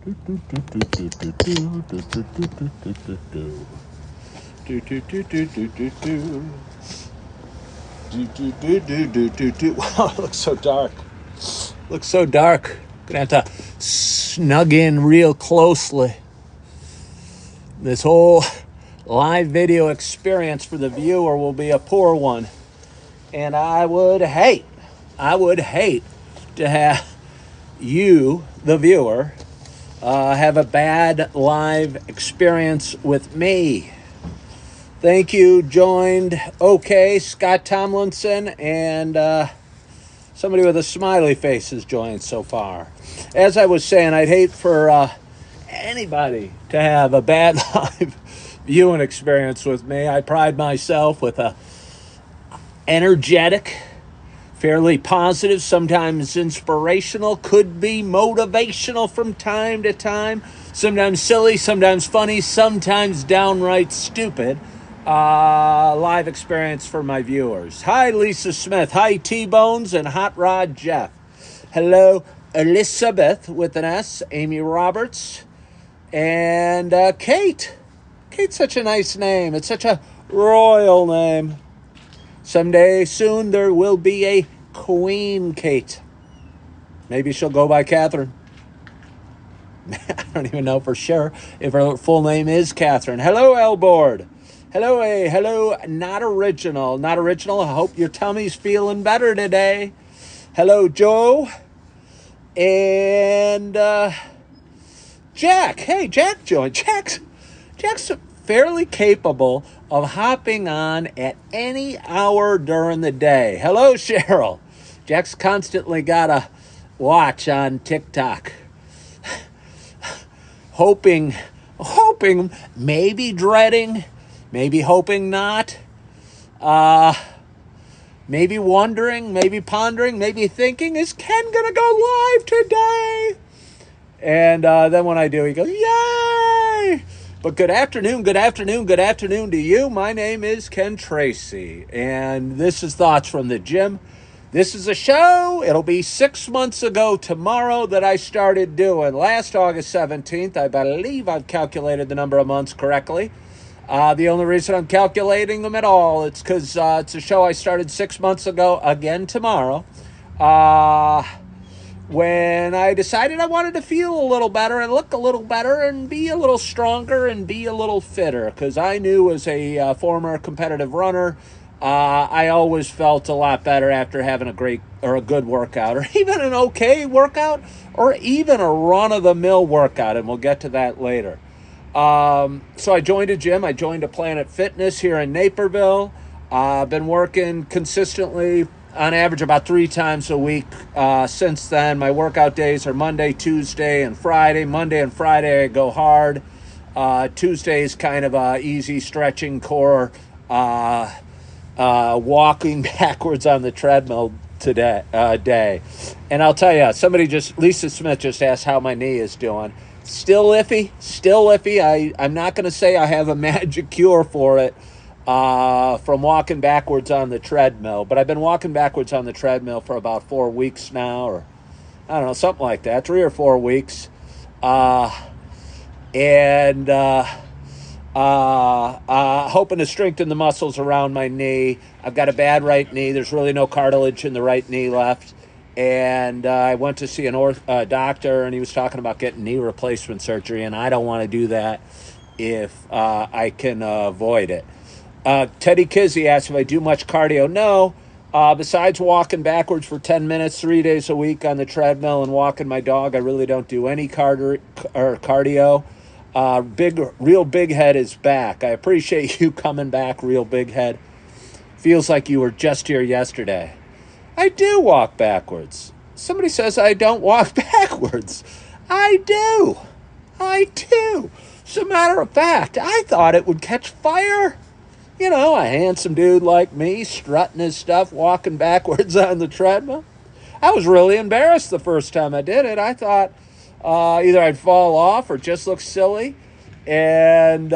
Wow, it looks so dark. Looks so dark. Gonna have to snug in real closely. This whole live video experience for the viewer will be a poor one. And I would hate to have you, the viewer, have a bad live experience with me. Thank you, joined, okay, Scott Tomlinson, and somebody with a smiley face has joined so far. As I was saying, I'd hate for anybody to have a bad live viewing experience with me. I pride myself with a energetic, fairly positive, sometimes inspirational, could be motivational from time to time, sometimes silly, sometimes funny, sometimes downright stupid live experience for my viewers. Hi, Lisa Smith. Hi, T-Bones and Hot Rod Jeff. Hello, Elizabeth with an S, Amy Roberts, and Kate. Kate's such a nice name. It's such a royal name. Someday soon there will be a Queen Kate. Maybe she'll go by Catherine. I don't even know for sure if her full name is Catherine. Hello, Elboard. Hello, hello, not original. Not original. I hope your tummy's feeling better today. Hello, Joe. And Jack. Hey, Jack joined. Jack's fairly capable of hopping on at any hour during the day. Hello, Cheryl. Jack's constantly got a watch on TikTok. hoping, maybe dreading, maybe hoping not, maybe wondering, maybe pondering, maybe thinking, is Ken gonna go live today? And then when I do, he goes, yay! But good afternoon to you. My name is Ken Tracy, and this is Thoughts from the Gym. This is a show. It'll be 6 months ago tomorrow that I started doing. Last August 17th, I believe I've calculated the number of months correctly. The only reason I'm calculating them at all, it's because it's a show I started 6 months ago, again tomorrow. When I decided I wanted to feel a little better and look a little better and be a little stronger and be a little fitter, because I knew as a former competitive runner, I always felt a lot better after having a great or a good workout, or even an okay workout, or even a run-of-the-mill workout, and we'll get to that later. So I joined a gym. I joined a Planet Fitness here in Naperville. I've been working consistently on average about 3 times a week since then. My workout days are Monday, Tuesday, and Friday. Monday and Friday I go hard. Tuesday is kind of a easy stretching core, walking backwards on the treadmill today day. And I'll tell you, Lisa Smith just asked how my knee is doing. Still iffy. I'm not going to say I have a magic cure for it. From walking backwards on the treadmill. But I've been walking backwards on the treadmill for about 4 weeks now, or I don't know, something like that, 3 or 4 weeks. Hoping to strengthen the muscles around my knee. I've got a bad right knee. There's really no cartilage in the right knee left. And I went to see a doctor, and he was talking about getting knee replacement surgery, and I don't want to do that if I can avoid it. Teddy Kizzy asked if I do much cardio. No. Besides walking backwards for 10 minutes 3 days a week on the treadmill and walking my dog, I really don't do any cardio. Real Big Head is back. I appreciate you coming back, Real Big Head. Feels like you were just here yesterday. I do walk backwards. Somebody says I don't walk backwards. I do. As a matter of fact, I thought it would catch fire. You know, a handsome dude like me, strutting his stuff, walking backwards on the treadmill. I was really embarrassed the first time I did it. I thought either I'd fall off or just look silly, and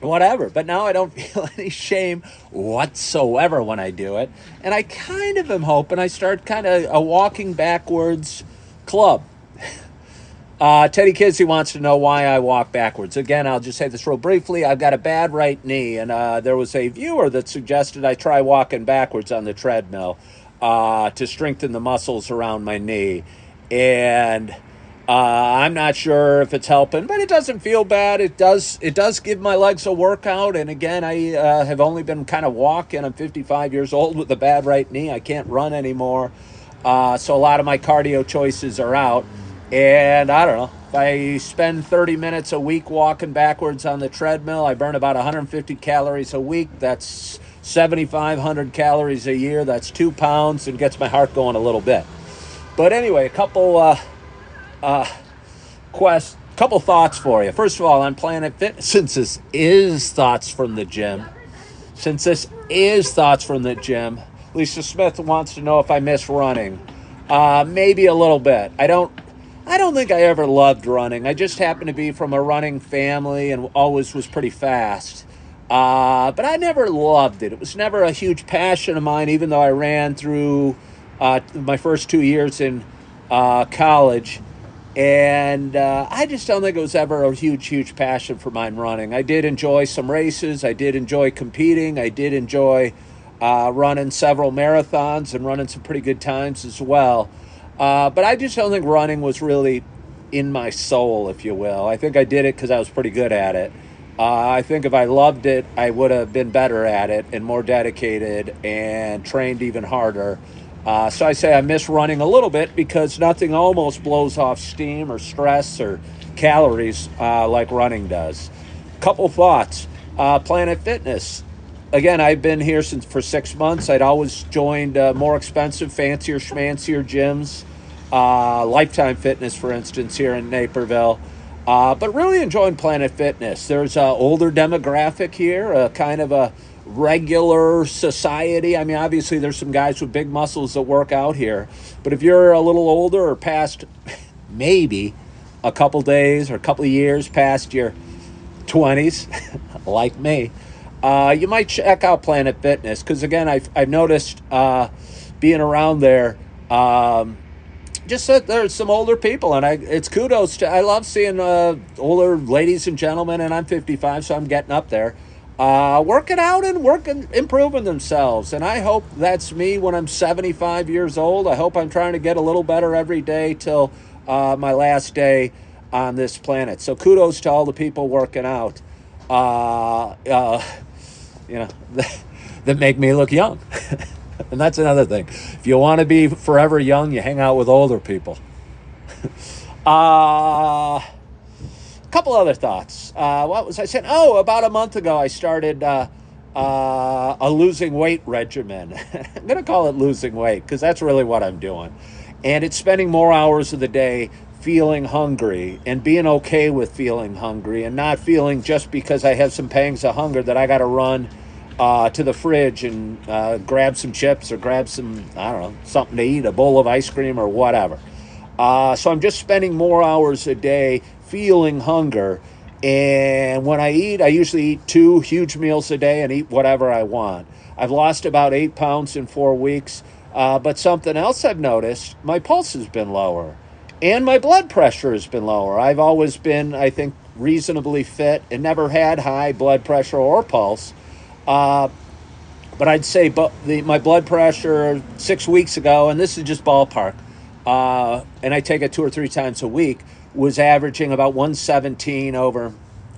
whatever. But now I don't feel any shame whatsoever when I do it. And I kind of am hoping I start kind of a walking backwards club. Teddy Kizzy wants to know why I walk backwards. Again, I'll just say this real briefly. I've got a bad right knee, and there was a viewer that suggested I try walking backwards on the treadmill to strengthen the muscles around my knee. And I'm not sure if it's helping, but it doesn't feel bad. It does give my legs a workout. And again, I have only been kind of walking. I'm 55 years old with a bad right knee. I can't run anymore. So a lot of my cardio choices are out. And I don't know, if I spend 30 minutes a week walking backwards on the treadmill, I burn about 150 calories a week. That's 7,500 calories a year. That's 2 pounds and gets my heart going a little bit. But anyway, a couple couple thoughts for you. First of all, on Planet Fitness, since this is thoughts from the gym, Lisa Smith wants to know if I miss running. Maybe a little bit. I don't think I ever loved running. I just happened to be from a running family and always was pretty fast. But I never loved it. It was never a huge passion of mine, even though I ran through my first 2 years in college. And I just don't think it was ever a huge passion for mine running. I did enjoy some races. I did enjoy competing. I did enjoy running several marathons and running some pretty good times as well. But I just don't think running was really in my soul, if you will. I think I did it because I was pretty good at it. I think if I loved it, I would have been better at it and more dedicated and trained even harder. So I say I miss running a little bit because nothing almost blows off steam or stress or calories like running does. Couple thoughts. Planet Fitness. Again, I've been here for 6 months. I'd always joined more expensive, fancier, schmancier gyms. Lifetime Fitness, for instance, here in Naperville. But really enjoying Planet Fitness. There's an older demographic here, kind of a regular society. I mean, obviously there's some guys with big muscles that work out here. But if you're a little older or past maybe a couple days or a couple of years past your 20s, like me, you might check out Planet Fitness. Because, again, I've noticed being around there, just that there's some older people, and it's kudos to. I love seeing older ladies and gentlemen, and I'm 55, so I'm getting up there, working out and improving themselves. And I hope that's me when I'm 75 years old. I hope I'm trying to get a little better every day till my last day on this planet. So kudos to all the people working out, that make me look young. And that's another thing. If you want to be forever young, you hang out with older people. A couple other thoughts. What was I saying? Oh, about a month ago, I started a losing weight regimen. I'm going to call it losing weight because that's really what I'm doing. And it's spending more hours of the day feeling hungry and being okay with feeling hungry and not feeling just because I have some pangs of hunger that I got to run to the fridge and grab some chips or grab some, I don't know, something to eat, a bowl of ice cream or whatever. So I'm just spending more hours a day feeling hunger. And when I eat, I usually eat 2 huge meals a day and eat whatever I want. I've lost about 8 pounds in 4 weeks. But something else I've noticed, my pulse has been lower and my blood pressure has been lower. I've always been, I think, reasonably fit and never had high blood pressure or pulse. But I'd say my blood pressure 6 weeks ago, and this is just ballpark, and I take it 2 or 3 times a week, was averaging about 117 over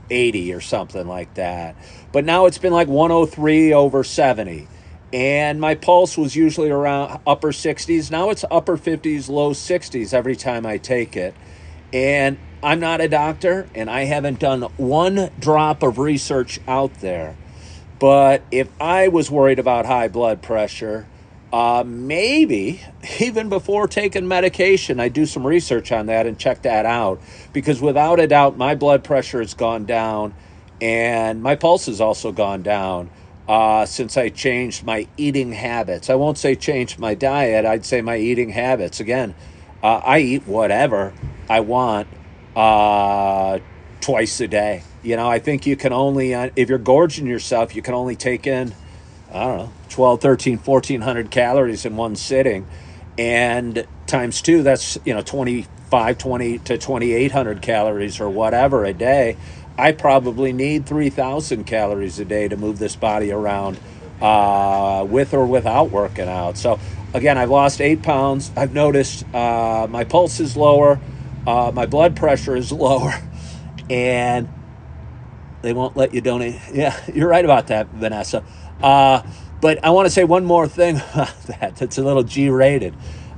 80 or something like that. But now it's been like 103 over 70. And my pulse was usually around upper 60s. Now it's upper 50s, low 60s every time I take it. And I'm not a doctor, and I haven't done one drop of research out there. But if I was worried about high blood pressure, maybe even before taking medication, I do some research on that and check that out. Because without a doubt, my blood pressure has gone down and my pulse has also gone down since I changed my eating habits. I won't say changed my diet. I'd say my eating habits. Again, I eat whatever I want twice a day. You know, I think you can only, if you're gorging yourself, you can only take in, I don't know, 12, 13, 1,400 calories in one sitting. And times 2, that's, 24 520 to 2,800 calories or whatever a day. I probably need 3,000 calories a day to move this body around with or without working out. So again, I've lost 8 pounds. I've noticed my pulse is lower, my blood pressure is lower, and they won't let you donate. Yeah, you're right about that, Vanessa. But I want to say one more thing about that. That's a little G-rated.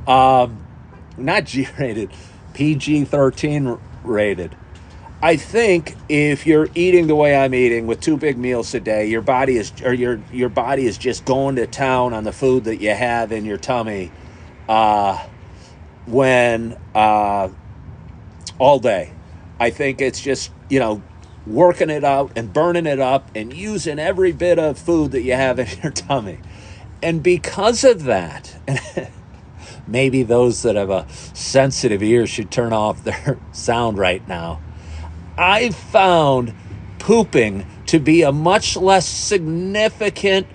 Not G-rated, PG-13 rated. I think if you're eating the way I'm eating with 2 big meals a day, your body is just going to town on the food that you have in your tummy when all day. I think it's just, working it out and burning it up and using every bit of food that you have in your tummy. And because of that, maybe those that have a sensitive ear should turn off their sound right now. I've found pooping to be a much less significant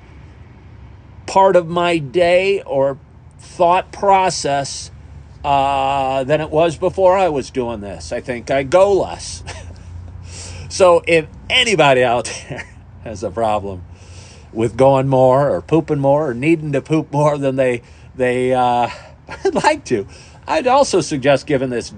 part of my day or thought process than it was before I was doing this. I think I go less. So if anybody out there has a problem with going more or pooping more or needing to poop more than they would like to, I'd also suggest giving this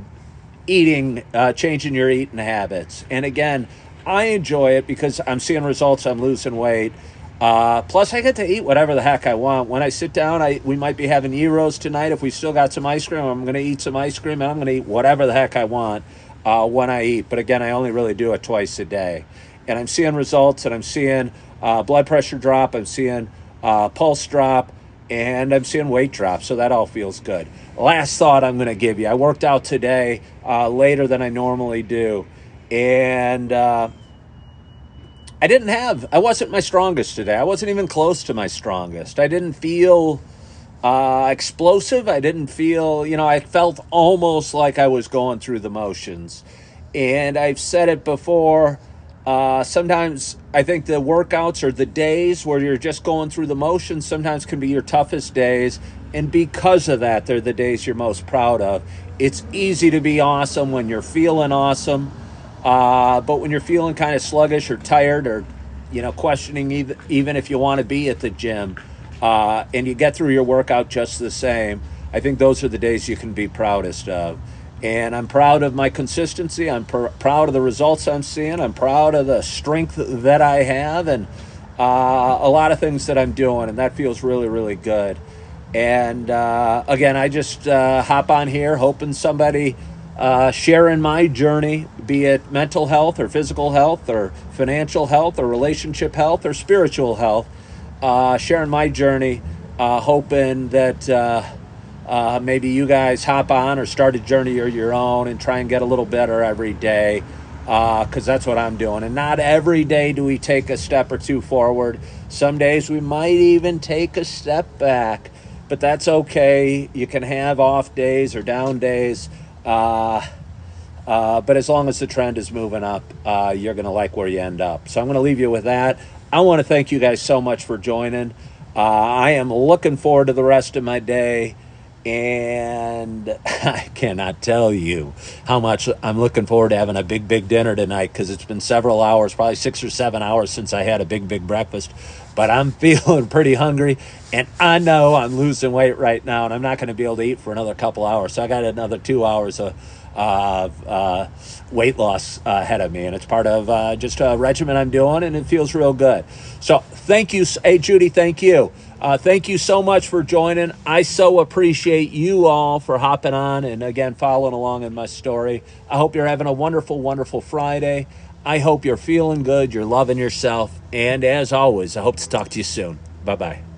changing your eating habits. And again, I enjoy it because I'm seeing results. I'm losing weight. Plus, I get to eat whatever the heck I want. When I sit down, we might be having gyros tonight. If we still got some ice cream, I'm going to eat some ice cream, and I'm going to eat whatever the heck I want when I eat. But again, I only really do it twice a day. And I'm seeing results, and I'm seeing blood pressure drop. I'm seeing pulse drop, and I'm seeing weight drop. So that all feels good. Last thought I'm going to give you. I worked out today later than I normally do. And I wasn't my strongest today. I wasn't even close to my strongest. I didn't feel explosive. I didn't feel, I felt almost like I was going through the motions. And I've said it before, sometimes I think the workouts or the days where you're just going through the motions sometimes can be your toughest days. And because of that, they're the days you're most proud of. It's easy to be awesome when you're feeling awesome. But when you're feeling kind of sluggish or tired or, questioning even if you want to be at the gym, and you get through your workout just the same, I think those are the days you can be proudest of. And I'm proud of my consistency. I'm proud of the results I'm seeing. I'm proud of the strength that I have and a lot of things that I'm doing. And that feels really, really good. And again, I just hop on here hoping somebody sharing my journey, be it mental health or physical health or financial health or relationship health or spiritual health, sharing my journey, hoping that maybe you guys hop on or start a journey of your own and try and get a little better every day, because that's what I'm doing. And not every day do we take a step or two forward. Some days we might even take a step back, but that's okay. You can have off days or down days. But as long as the trend is moving up, you're going to like where you end up. So I'm going to leave you with that. I want to thank you guys so much for joining. I am looking forward to the rest of my day. And I cannot tell you how much I'm looking forward to having a big, big dinner tonight, because it's been several hours, probably 6 or 7 hours since I had a big, big breakfast. But I'm feeling pretty hungry, and I know I'm losing weight right now, and I'm not going to be able to eat for another couple hours. So I got another 2 hours of weight loss ahead of me, and it's part of just a regimen I'm doing, and it feels real good. So thank you. Hey, Judy, thank you. Thank you so much for joining. I so appreciate you all for hopping on and, again, following along in my story. I hope you're having a wonderful, wonderful Friday. I hope you're feeling good, you're loving yourself, and as always, I hope to talk to you soon. Bye-bye.